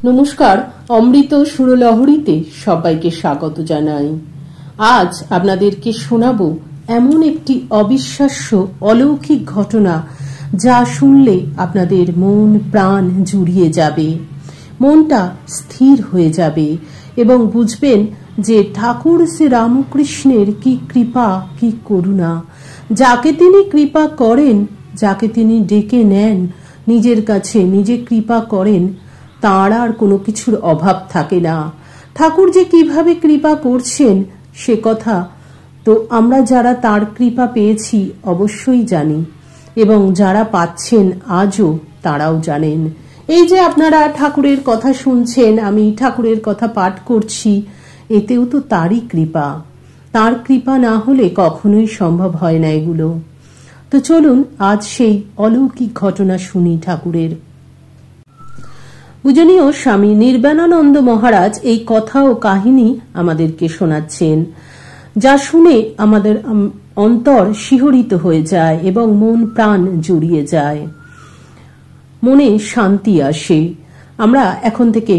নমস্কার, অমৃত সুরলহরীতে সবাইকে স্বাগত জানাই। আজ আপনাদেরকে শোনাবো এমন একটি অবিশ্বাস্য অলৌকিক ঘটনা যা শুনলে আপনাদের মন প্রাণ জুড়িয়ে যাবে, মনটা স্থির হয়ে যাবে এবং বুঝবেন যে ঠাকুর শ্রী রামকৃষ্ণের কি কৃপা, কি করুণা। যাকে তিনি কৃপা করেন, যাকে তিনি ডেকে নেন নিজের কাছে, নিজে কৃপা করেন, তার আর কোনো কিছুর অভাব থাকে না। ঠাকুর যে কিভাবে কৃপা করছেন সে কথা তো আমরা যারা তার কৃপা পেয়েছি অবশ্যই জানি, এবং যারা পাচ্ছেন আজও তারাও জানেন। এই যে আপনারা ঠাকুরের কথা শুনছেন, আমি ঠাকুরের কথা পাঠ করছি, এতেও তো তারই কৃপা। তার কৃপা না হলে কখনোই সম্ভব হয় না এগুলো। তো চলুন আজ সেই অলৌকিক ঘটনা শুনি ঠাকুরের। পূজনীয় স্বামী নির্বাণানন্দ মহারাজ এই কথা ও কাহিনী আমাদেরকে শোনাচ্ছেন, যা শুনে আমাদের অন্তর শিহরিত হয়ে যায় এবং মন প্রাণ জুড়িয়ে যায়, মনে শান্তি আসে। আমরা এখন থেকে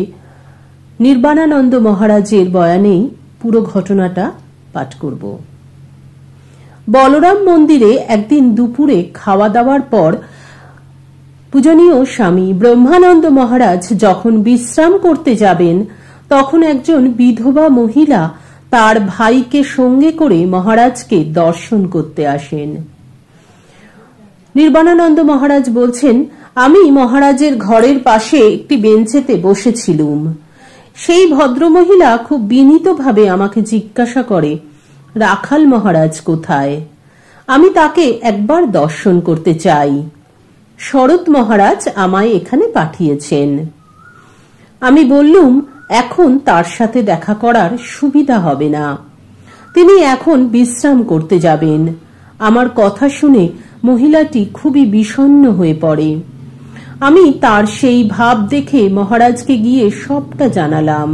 নির্বাণানন্দ মহারাজের বয়ানেই পুরো ঘটনাটা পাঠ করব। বলরাম মন্দিরে একদিন দুপুরে খাওয়া দাওয়ার পর পূজনীয় স্বামী ব্রহ্মানন্দ মহারাজ যখন বিশ্রাম করতে যাবেন, তখন একজন বিধবা মহিলা তার ভাইকে সঙ্গে করে মহারাজকে দর্শন করতে আসেন। নির্বাণানন্দ মহারাজ বলছেন, আমি মহারাজের ঘরের পাশে একটি বেঞ্চেতে বসেছিলুম। সেই ভদ্রমহিলা খুব বিনীতভাবে আমাকে জিজ্ঞাসা করে, রাখাল মহারাজ কোথায়? আমি তাকে একবার দর্শন করতে চাই। শরৎ মহারাজ আমায় এখানে পাঠিয়েছেন। আমি বললুম, এখন তার সাথে দেখা করার সুবিধা হবে না, তিনি এখন বিশ্রাম করতে যাবেন। আমার কথা শুনে মহিলাটি খুবই বিষণ্ণ হয়ে পড়ে। আমি তার সেই ভাব দেখে মহারাজকে গিয়ে সবটা জানালাম।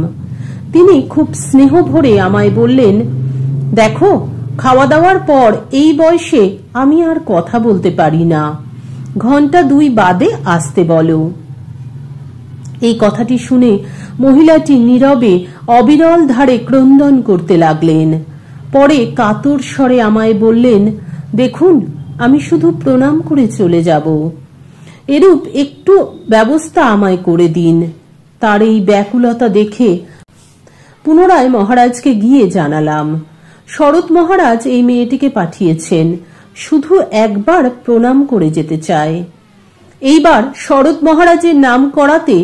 তিনি খুব স্নেহ ভরে আমায় বললেন, দেখো, খাওয়া দাওয়ার পর এই বয়সে আমি আর কথা বলতে পারি না, ঘন্টা 2 বাদে আসতে বলো। এই কথাটি শুনে মহিলাটি নীরবে অবিরল ধারে ক্রন্দন করতে লাগলেন। পরে কাতর স্বরে আমায় বললেন, দেখুন, আমি শুধু প্রণাম করে চলে যাব, এরূপ একটু ব্যবস্থা আমায় করে দিন। তার এই ব্যাকুলতা দেখে পুনরায় মহারাজকে গিয়ে জানালাম, শরৎ মহারাজ এই মেয়েটিকে পাঠিয়েছেন, শুধু একবার প্রণাম করে যেতে চায়। এইবার শরৎ মহারাজের নাম করাতে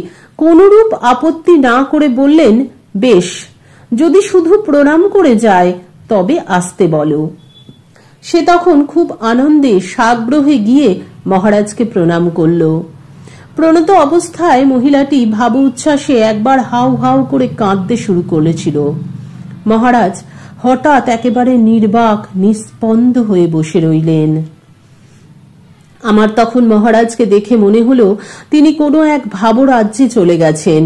কোনরূপ আপত্তি না করে বললেন, বেশ, যদি শুধু প্রণাম করে যায় তবে আসতে বলো। সে তখন খুব আনন্দে সাগ্রহে গিয়ে মহারাজকে প্রণাম করল। প্রণত অবস্থায় মহিলাটি ভাব উচ্ছ্বাসে একবার হাউ হাউ করে কাঁদতে শুরু করেছিল। মহারাজ হঠাৎ একেবারে নির্বাক নিস্পন্দ হয়ে বসে রইলেন। আমার তখন মহারাজকে দেখে মনে হলো তিনি কোনো এক ভাবরাজ্যে চলে গেছেন।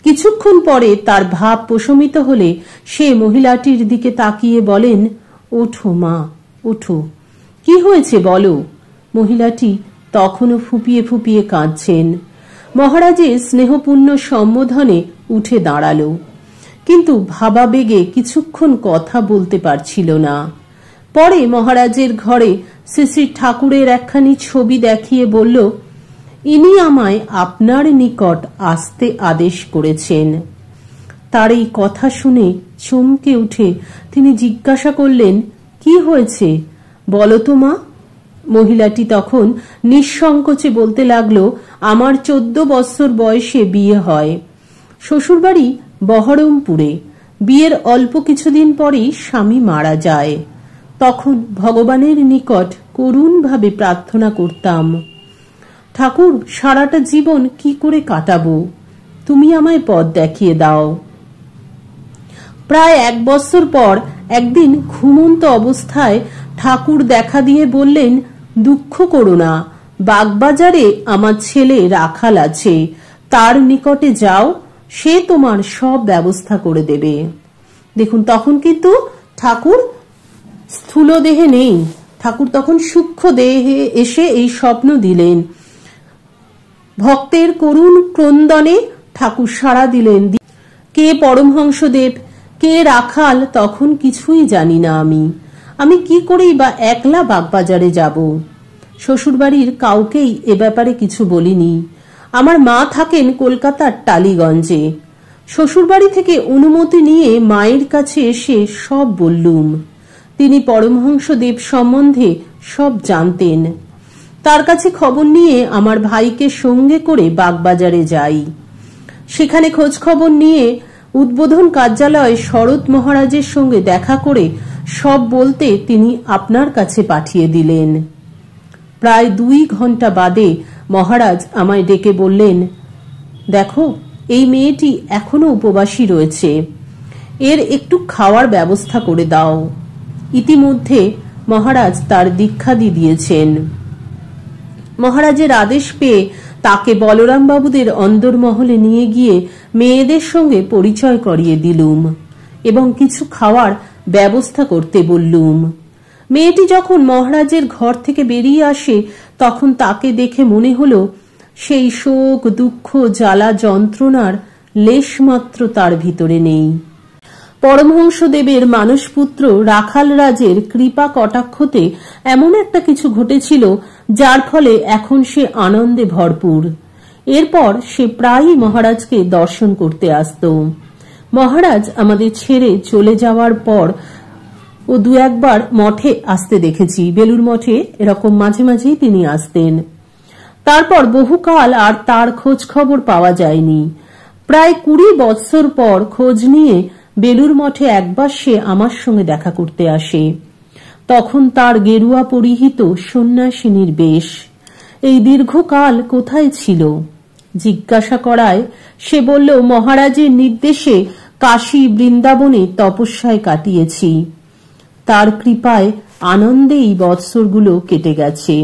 কিছুক্ষণ পরে তার ভাব প্রশমিত হলে সে মহিলাটির দিকে তাকিয়ে বলেন, ওঠো মা, ওঠো, কি হয়েছে বলো। মহিলাটি তখনও ফুপিয়ে ফুপিয়ে কাঁদছেন। মহারাজের স্নেহপূর্ণ সম্বোধনে উঠে দাঁড়ালো, কিন্তু ভাবাবেগে কিছুক্ষণ কথা বলতে পারছিল না। পরে মহারাজের ঘরে শ্রী শ্রী ঠাকুরের একখানি ছবি দেখিয়ে বলল, ইনি আমায় আপনার নিকট আসতে আদেশ করেছেন। তার এই কথা শুনে চমকে উঠে তিনি জিজ্ঞাসা করলেন, কি হয়েছে বলো তো মা। মহিলাটি তখন নিঃসংকোচে বলতে লাগলো, আমার 14 বছর বয়সে বিয়ে হয়, শ্বশুরবাড়ি বহরমপুরে। বিয়ের অল্প কিছুদিন পরেই স্বামী মারা যায়। তখন ভগবানের নিকট করুণভাবে প্রার্থনা করতাম, ঠাকুর, সারাটা জীবন কি করে কাটাবো, তুমি আমায় পথ দেখিয়ে দাও। প্রায় 1 বছর পর একদিন ঘুমন্ত অবস্থায় ঠাকুর দেখা দিয়ে বললেন, দুঃখ করো না, বাগবাজারে আমার ছেলে রাখাল আছে, তার নিকটে যাও, সে তোমার সব ব্যবস্থা করে দেবে। দেখুন, তখন কিন্তু ঠাকুর স্থূল দেহে নেই, ঠাকুর তখন সূক্ষ্ম দেহে এসে এই স্বপ্ন দিলেন। ভক্তের করুণ ক্রন্দনে ঠাকুর সাড়া দিলেন। কে পরমহংসদেব, কে রাখাল তখন কিছুই জানি না। আমি কি করেই বা একলা বাগবাজারে যাব? শ্বশুরবাড়ির কাউকেই এ ব্যাপারে কিছু বলিনি। আমার মা থাকেন কলকাতার টালিগঞ্জে। শ্বশুরবাড়ি থেকে অনুমতি নিয়ে মায়ের কাছে এসে সব বললুম। তিনি পরমহংসদেব সম্বন্ধে সব জানতেন। তার কাছে খবর নিয়ে আমার ভাইকে সঙ্গে করে বাগবাজারে যাই। সেখানে খোঁজ খবর নিয়ে উদ্বোধন কার্যালয়ে শরৎ মহারাজের সঙ্গে দেখা করে সব বলতে তিনি আপনার কাছে পাঠিয়ে দিলেন। প্রায় 2 ঘন্টা বাদে মহারাজ আমায় ডেকে বললেন, দেখো, এই মেয়েটি এখনো উপবাসী রয়েছে, এর একটু খাওয়ার ব্যবস্থা করে দাও। ইতিমধ্যে মহারাজ তার দীক্ষা দিয়েছেন। মহারাজের আদেশ পেয়ে তাকে বলরাম বাবুদের অন্দরমহলে নিয়ে গিয়ে মেয়েদের সঙ্গে পরিচয় করিয়ে দিলুম এবং কিছু খাওয়ার ব্যবস্থা করতে বললুম। মেয়েটি যখন মহারাজের ঘর থেকে বেরিয়ে আসে তখন তাকে দেখে মনে হলো সেই শোক, দুঃখ, জ্বালা, যন্ত্রণার লেশমাত্র তার ভিতরে নেই। পরমহংসদেবের মানসপুত্র রাখাল রাজের কৃপা কটাক্ষতে এমন একটা কিছু ঘটেছিল যার ফলে এখন সে আনন্দে ভরপুর। এরপর সে প্রায়ই মহারাজকে দর্শন করতে আসত। মহারাজ আমাদের ছেড়ে চলে যাওয়ার পর ও 2-1বার মঠে আসতে দেখেছি। বেলুর মঠে এরকম মাঝে মাঝেই তিনি আসতেন। তারপর বহুকাল আর তার খোঁজ খবর পাওয়া যায়নি। প্রায় 20 বৎসর পর খোঁজ নিয়ে বেলুর মঠে একবার সে আমার সঙ্গে দেখা করতে আসে। তখন তার গেরুয়া পরিহিত সন্ন্যাসিনীর বেশ। এই দীর্ঘকাল কোথায় ছিল জিজ্ঞাসা করায় সে বলল, মহারাজের নির্দেশে কাশী বৃন্দাবনে তপস্যায় কাটিয়েছি। তার কৃপায় আনন্দে এই বৎসরগুলো কেটে গেছে।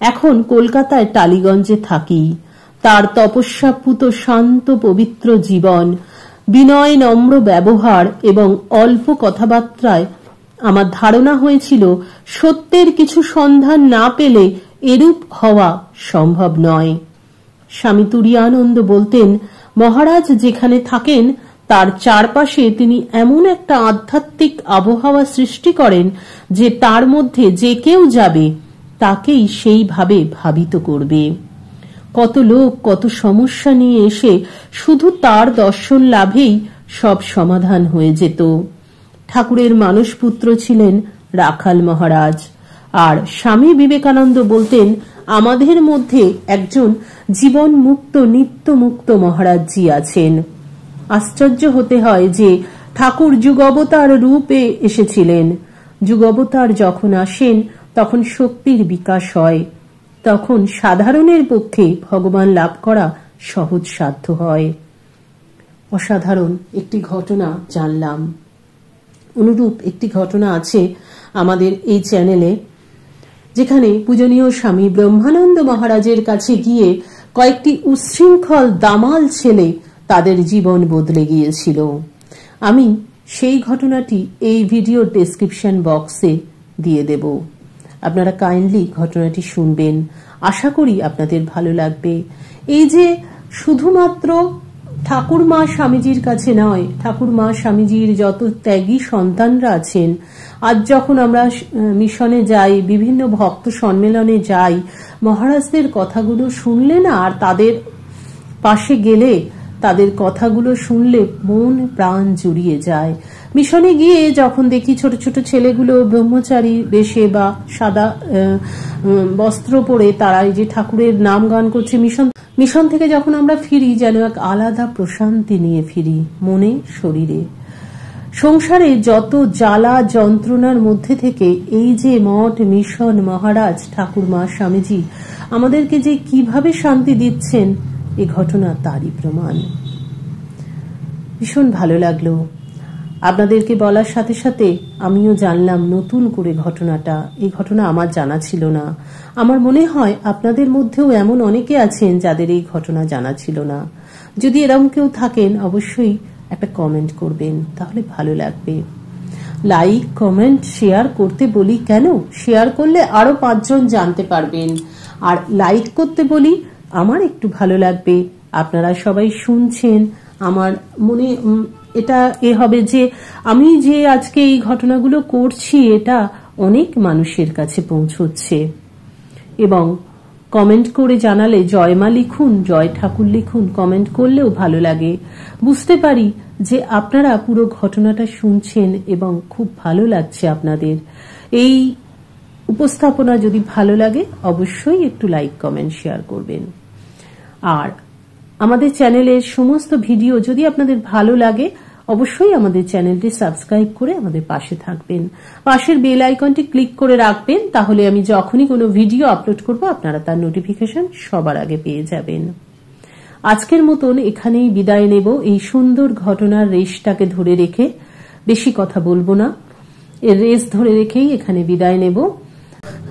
এখন কলকাতায় টালিগঞ্জে থাকি। তার তপস্যাপুত শান্ত পবিত্র জীবন, বিনয় নম্র ব্যবহার এবং অল্প কথাবার্তায় আমার ধারণা হয়েছিল সত্যের কিছু সন্ধান না পেলে এরূপ হওয়া সম্ভব নয়। স্বামী তুরীয়ানন্দ বলতেন, মহারাজ যেখানে থাকেন তার চারপাশে তিনি এমন একটা আধ্যাত্মিক আবহাওয়া সৃষ্টি করেন যে তার মধ্যে যে কেউ যাবে তাকেই সেইভাবে ভাবিত করবে। কত লোক কত সমস্যা নিয়ে এসে শুধু তার দর্শন লাভেই সব সমাধান হয়ে যেত। ঠাকুরের মানসপুত্র ছিলেন রাখাল মহারাজ। আর স্বামী বিবেকানন্দ বলতেন, আমাদের মধ্যে একজন জীবন মুক্ত নিত্য মুক্ত মহারাজজি আছেন। আশ্চর্য হতে হয় যে ঠাকুর যুগবতার রূপে এসেছিলেন। যুগবতার যখন আসেন তখন শক্তির বিকাশ হয়, তখন সাধারণের পক্ষে ভগবান লাভ করা সহজ সাধ্য হয়। অসাধারণ একটি ঘটনা জানলাম। অনুরূপ একটি ঘটনা আছে আমাদের এই চ্যানেলে, যেখানে পূজনীয় স্বামী ব্রহ্মানন্দ মহারাজের কাছে গিয়ে কয়েকটি উচ্ছৃঙ্খল দামাল ছেলে তাদের জীবন বদলে গিয়েছিল। আমি সেই ঘটনাটি এই ভিডিও ডেসক্রিপশন বক্সে দিয়ে দেব। আপনারা কাইন্ডলি ঘটনাটি শুনবেন। আশা করি আপনাদের ভালো লাগবে। এই যে শুধুমাত্র ঠাকুর মা স্বামীজির কাছে নয়, ঠাকুর মা স্বামীজির যত ত্যাগী সন্তানরা আছেন, আজ যখন আমরা মিশনে যাই, বিভিন্ন ভক্ত সম্মেলনে যাই, মহারাজদের কথাগুলো শুনলে না, আর তাদের পাশে গেলে তাদের কথাগুলো শুনলে মন প্রাণ জুড়িয়ে যায়। মিশনে গিয়ে যখন দেখি ছোট ছোট ছেলেগুলো ব্রহ্মচারী বেশে বা সাদা বস্ত্র পরে তারা এই যে ঠাকুরের নাম গান করছে, মিশন থেকে যখন আমরা ফিরি যেন এক আলাদা প্রশান্তি নিয়ে ফিরি মনে শরীরে। সংসারে যত জ্বালা যন্ত্রণার মধ্যে থেকে এই যে মঠ, মিশন, মহারাজ, ঠাকুর মা স্বামীজি আমাদেরকে যে কিভাবে শান্তি দিচ্ছেন, এই ঘটনা তারই প্রমাণ। ভীষণ ভালো লাগলো আপনাদেরকে বলার সাথে সাথে আমিও জানলাম নতুন করে ঘটনাটা। এই ঘটনা আমার জানা ছিল না। আমার মনে হয় আপনাদের মধ্যেও এমন অনেকে আছেন যাদের এই ঘটনা জানা ছিল না। যদি এরকম কেউ থাকেন অবশ্যই একটা কমেন্ট করবেন, তাহলে ভালো লাগবে। লাইক, কমেন্ট, শেয়ার করতে বলি কেন? শেয়ার করলে আরো 5 জন জানতে পারবেন। আর লাইক করতে বলি, আমার একটু ভালো লাগবে, আপনারা সবাই শুনছেন। আমার মনে এটা হবে যে আমি যে আজকে এই ঘটনাগুলো করছি এটা অনেক মানুষের কাছে পৌঁছচ্ছে, এবং কমেন্ট করে জানালে জয় মা লিখুন, জয় ঠাকুর লিখুন, কমেন্ট করলেও ভালো লাগে। বুঝতে পারি যে আপনারা পুরো ঘটনাটা শুনছেন এবং খুব ভালো লাগছে আপনাদের। এই উপস্থাপনা যদি ভালো লাগে অবশ্যই একটু লাইক, কমেন্ট, শেয়ার করবেন। আর আমাদের চ্যানেলের সমস্ত ভিডিও যদি আপনাদের ভালো লাগে অবশ্যই আমাদের চ্যানেলটি সাবস্ক্রাইব করে আমাদের পাশে থাকবেন। পাশের বেল আইকনটি ক্লিক করে রাখবেন, তাহলে আমি যখনই কোনো ভিডিও আপলোড করব আপনারা তার নোটিফিকেশন সবার আগে পেয়ে যাবেন। আজকের মতন এখানেই বিদায় নেব। এই সুন্দর ঘটনার রেশটাকে ধরে রেখে বেশি কথা বলবো না, এর রেশ ধরে রেখেই এখানে বিদায় নেব।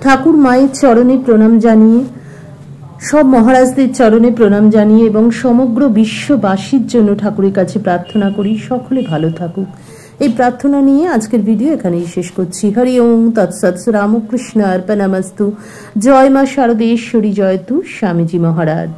ঠাকুর মায়ের চরণে প্রণাম জানিয়ে, সব মহারাজদের চরণে প্রণাম জানিয়ে এবং সমগ্র বিশ্ববাসীর জন্য ঠাকুরের কাছে প্রার্থনা করি সকলে ভালো থাকুক। এই প্রার্থনা নিয়ে আজকের ভিডিও এখানেই শেষ করছি। হরি ওম তৎসৎ। রামকৃষ্ণ অর্পণমস্তু। জয় মা শারদেশ্বরী, জয়তু স্বামীজি মহারাজ।